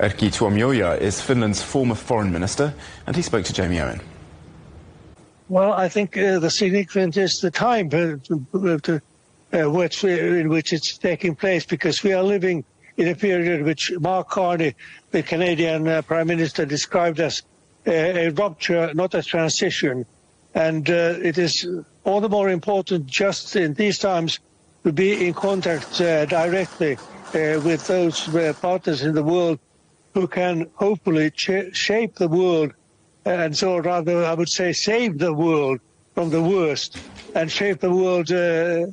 Erkki Tuomioja is Finland's former foreign minister, and he spoke to Jamie Owen. Well, I think the significance is the time in which it's taking place, because we are living in a period which Mark Carney, the Canadian Prime Minister, described as a rupture, not a transition. And it is all the more important just in these times to be in contact directly with those partners in the world who can hopefully shape the world, and so rather I would say save the world from the worst and shape the world in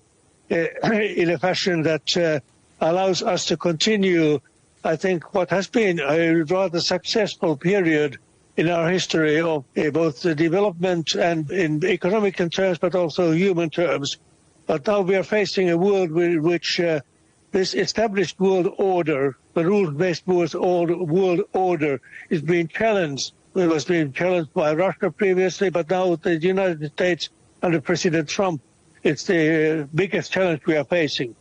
a fashion that allows us to continue, I think, what has been a rather successful period in our history of both the development and in economic terms, but also human terms. But now we are facing a world in which this established world order, the rules-based world order, is being challenged. It was being challenged by Russia previously, but now the United States under President Trump, it's the biggest challenge we are facing.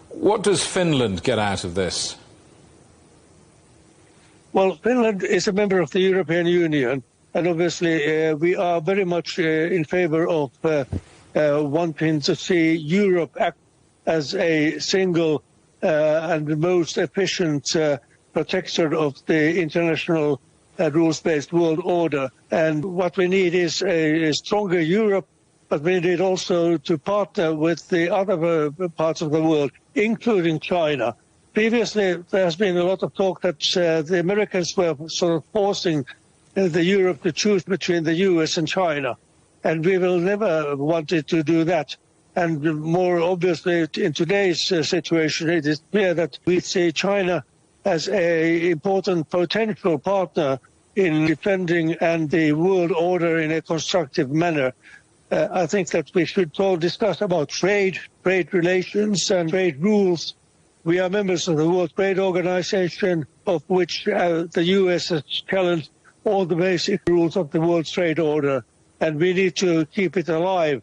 What does Finland get out of this? Well, Finland is a member of the European Union, and obviously we are very much in favor of wanting to see Europe act as a single and the most efficient protector of the international rules-based world order. And what we need is a stronger Europe, but we need also to partner with the other parts of the world, including China. Previously, there has been a lot of talk that the Americans were sort of forcing the Europe to choose between the US and China. And we will never want it to do that. And more obviously, in today's situation, it is clear that we see China as an important potential partner in defending and the world order in a constructive manner. I think that we should all discuss about trade relations and trade rules. We are members of the World Trade Organization, of which the US has challenged all the basic rules of the World Trade Order, and we need to keep it alive.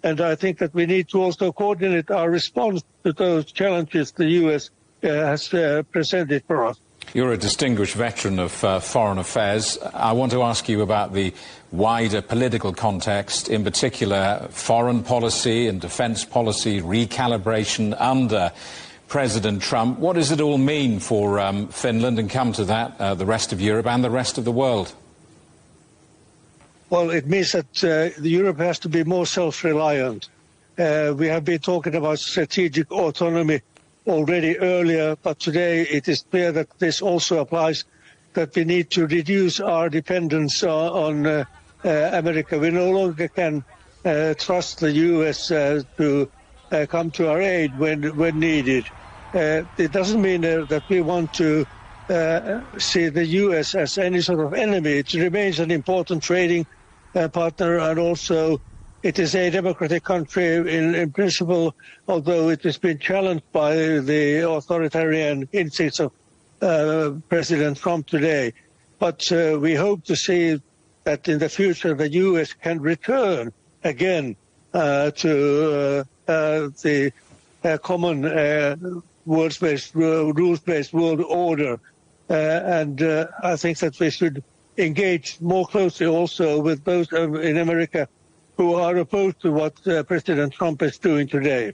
And I think that we need to also coordinate our response to those challenges the US has presented for us. You're a distinguished veteran of foreign affairs. I want to ask you about the wider political context, in particular foreign policy and defence policy recalibration under President Trump. What does it all mean for Finland, and come to that, the rest of Europe and the rest of the world? Well, it means that Europe has to be more self-reliant. We have been talking about strategic autonomy already earlier, but today it is clear that this also applies, that we need to reduce our dependence on America. We no longer can trust the US to come to our aid when needed. It doesn't mean that we want to see the US as any sort of enemy. It remains an important trading partner, and also it is a democratic country in principle, although it has been challenged by the authoritarian instincts of President Trump today. But we hope to see that in the future the US can return again to the common rules-based world order. And I think that we should engage more closely also with those in America who are opposed to what President Trump is doing today.